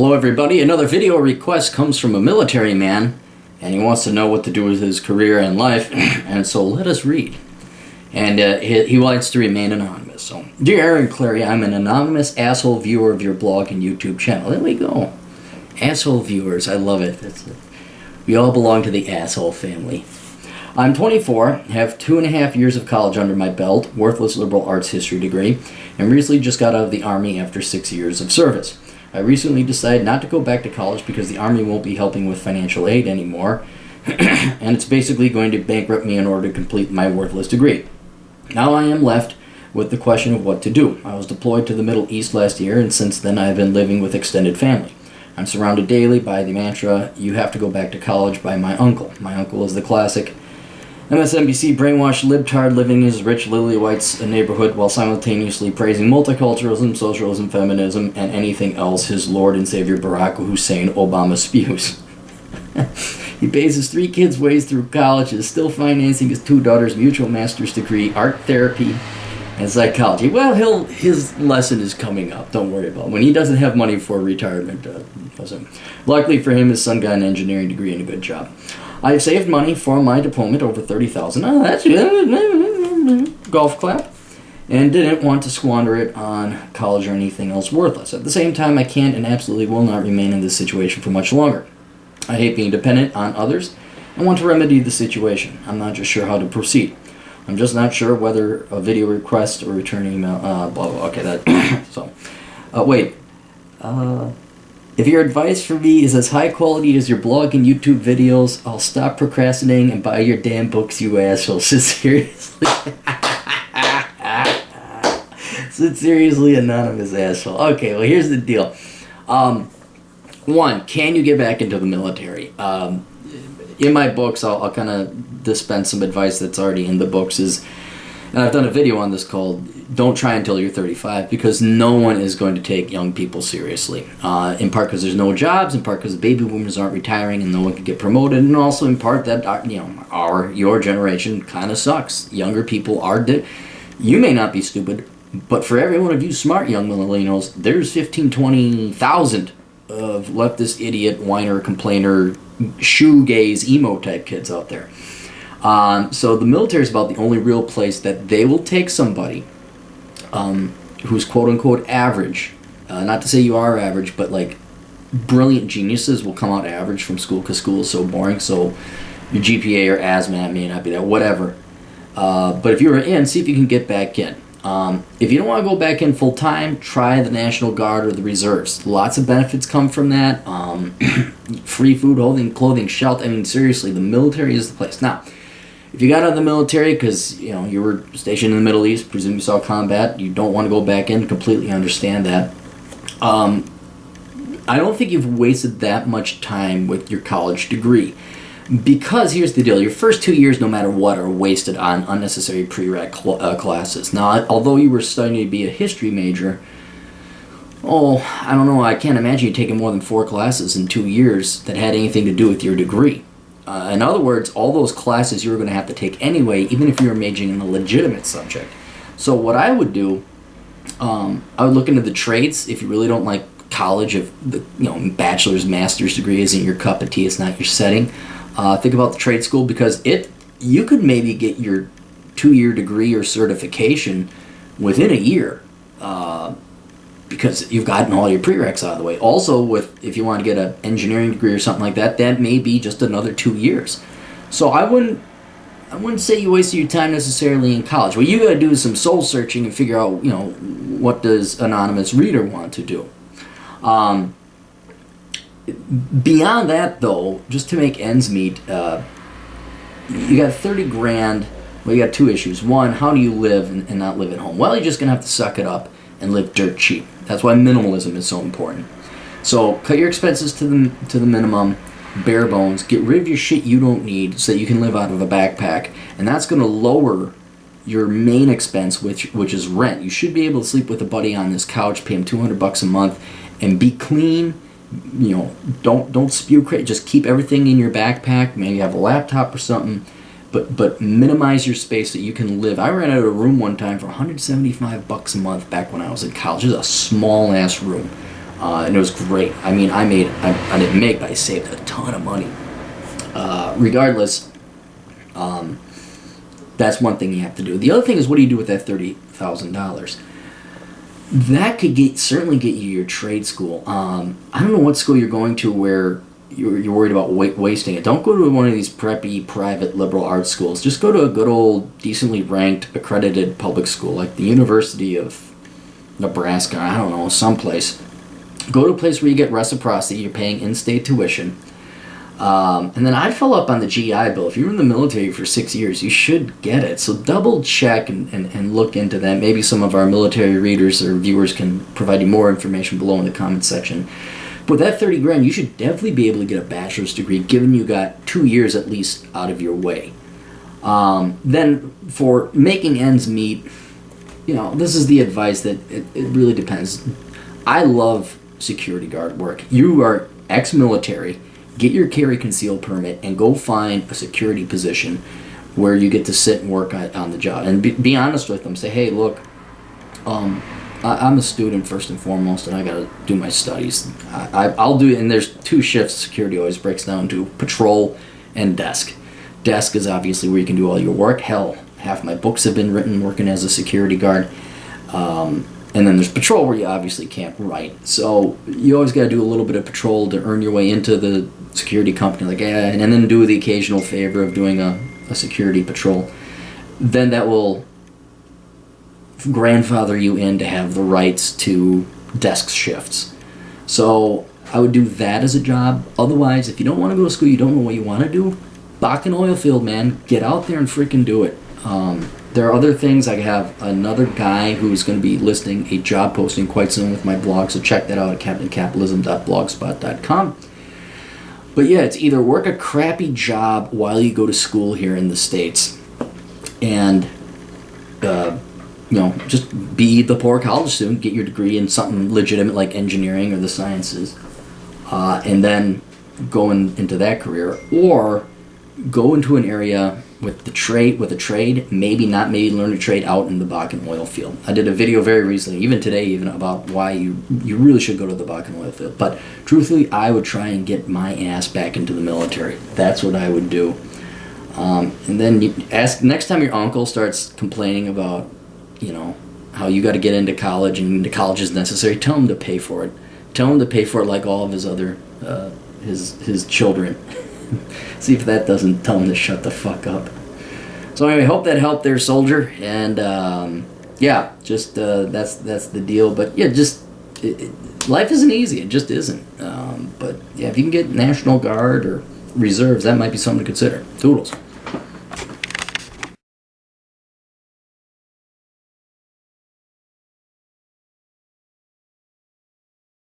Hello everybody, another video request comes from a military man and he wants to know what to do with his career and life and so let us read. And he wants to remain anonymous. So, dear Aaron Clary, I'm an anonymous asshole viewer of your blog and YouTube channel. There we go. Asshole viewers, I love it. We all belong to the asshole family. I'm 24, have 2.5 years of college under my belt, worthless liberal arts history degree, and recently just got out of the Army after 6 years of service. I recently decided not to go back to college because the Army won't be helping with financial aid anymore, and it's basically going to bankrupt me in order to complete my worthless degree. Now I am left with the question of what to do. I was deployed to the Middle East last year, and since then I have been living with extended family. I'm surrounded daily by the mantra, "You have to go back to college," by my uncle. My uncle is the classic MSNBC brainwashed libtard living in his rich Lily White's neighborhood while simultaneously praising multiculturalism, socialism, feminism, and anything else his Lord and Savior Barack Hussein Obama spews. He pays his 3 kids' ways through college, is still financing his 2 daughters' mutual master's degree, art therapy, and psychology. Well, his lesson is coming up. Don't worry about it. When he doesn't have money for retirement. Luckily for him, his son got an engineering degree and a good job. I've saved money for my deployment, over $30,000. Oh, that's good. Golf clap. And didn't want to squander it on college or anything else worthless. At the same time, I can't and absolutely will not remain in this situation for much longer. I hate being dependent on others and want to remedy the situation. I'm not just sure how to proceed. I'm just not sure whether a video request or return email, blah, blah, okay, that, so, wait, if your advice for me is as high quality as your blog and YouTube videos, I'll stop procrastinating and buy your damn books, you assholes. Seriously. Seriously, anonymous asshole. Okay, well, here's the deal. 1, can you get back into the military? In my books, I'll kind of dispense some advice that's already in the books. And I've done a video on this called "Don't Try Until You're 35," because no one is going to take young people seriously. In part because there's no jobs, in part because the baby boomers aren't retiring and no one can get promoted, and also in part that your generation kind of sucks. Younger people are you may not be stupid, but for every one of you smart young millennials, there's 15, 20,000 of leftist idiot, whiner, complainer, shoegaze, emo type kids out there. So the military is about the only real place that they will take somebody who's quote-unquote average. Not to say you are average, but like brilliant geniuses will come out average from school because school is so boring. So your GPA or ASMAT may not be there, whatever. But if you're in, see if you can get back in. If you don't want to go back in full-time, try the National Guard or the Reserves. Lots of benefits come from that. Free food, clothing, shelter. I mean, seriously, the military is the place. Now, if you got out of the military because you were stationed in the Middle East, presume you saw combat, you don't want to go back in, completely understand that. I don't think you've wasted that much time with your college degree. Because here's the deal, your first 2 years, no matter what, are wasted on unnecessary prereq classes. Now, although you were studying to be a history major, I don't know, I can't imagine you taking more than 4 classes in 2 years that had anything to do with your degree. In other words, all those classes you were going to have to take anyway, even if you were majoring in a legitimate subject. So what I would do, I would look into the trades. If you really don't like college, if the bachelor's, master's degree isn't your cup of tea, it's not your setting. Think about the trade school because you could maybe get your 2-year degree or certification within a year because you've gotten all your prereqs out of the way. Also, if you want to get an engineering degree or something like that, that may be just another 2 years. So I wouldn't say you wasted your time necessarily in college. What you got to do is some soul searching and figure out what does anonymous reader want to do. Beyond that, though, just to make ends meet, you got 30 grand. Well, you got 2 issues. One, how do you live and not live at home? Well, you're just going to have to suck it up and live dirt cheap. That's why minimalism is so important. So cut your expenses to the minimum, bare bones. Get rid of your shit you don't need so that you can live out of a backpack. And that's going to lower your main expense, which is rent. You should be able to sleep with a buddy on this couch, pay him $200 a month, and be clean. Don't spew crate. Just keep everything in your backpack. Maybe have a laptop or something, but minimize your space so you can live. I rented a room one time for $175 a month back when I was in college. It was a small ass room. and it was great. I mean, I didn't make, but I saved a ton of money. Regardless, that's one thing you have to do. The other thing is, what do you do with that $30,000? That could certainly get you your trade school. I don't know what school you're going to where you're worried about wasting it. Don't go to one of these preppy, private, liberal arts schools. Just go to a good old, decently ranked, accredited public school, like the University of Nebraska, I don't know, someplace. Go to a place where you get reciprocity, you're paying in-state tuition. And then I'd follow up on the GI Bill. If you were in the military for 6 years, you should get it. So double check and look into that. Maybe some of our military readers or viewers can provide you more information below in the comments section. But that 30 grand, you should definitely be able to get a bachelor's degree, given you got 2 years at least out of your way. Then for making ends meet, this is the advice that it really depends. I love security guard work. You are ex-military. Get your carry conceal permit and go find a security position where you get to sit and work on the job. And be honest with them. Say, hey, look, I'm a student first and foremost, and I got to do my studies. I'll do it, and there's 2 shifts. Security always breaks down to patrol and desk. Desk is obviously where you can do all your work. Hell, half my books have been written working as a security guard. And then there's patrol where you obviously can't write. So you always got to do a little bit of patrol to earn your way into the security company, and then do the occasional favor of doing a security patrol. Then that will grandfather you in to have the rights to desk shifts. So I would do that as a job. Otherwise, if you don't want to go to school, you don't know what you want to do, Bakken oil field, man, get out there and freaking do it. There are other things. I have another guy who's going to be listing a job posting quite soon with my blog, so check that out at captaincapitalism.blogspot.com. But yeah, it's either work a crappy job while you go to school here in the States and just be the poor college student, get your degree in something legitimate like engineering or the sciences, and then go into that career, or go into an area with a trade, maybe learn a trade out in the Bakken oil field. I did a video very recently, even today, about why you really should go to the Bakken oil field. But truthfully, I would try and get my ass back into the military. That's what I would do. And then you ask next time your uncle starts complaining about, how you got to get into college and the college is necessary. Tell him to pay for it. Tell him to pay for it like all of his other his children. See if that doesn't tell him to shut the fuck up. So anyway, hope that helped there, soldier. And that's the deal. But yeah, life isn't easy. It just isn't. But yeah, if you can get National Guard or reserves, that might be something to consider. Toodles.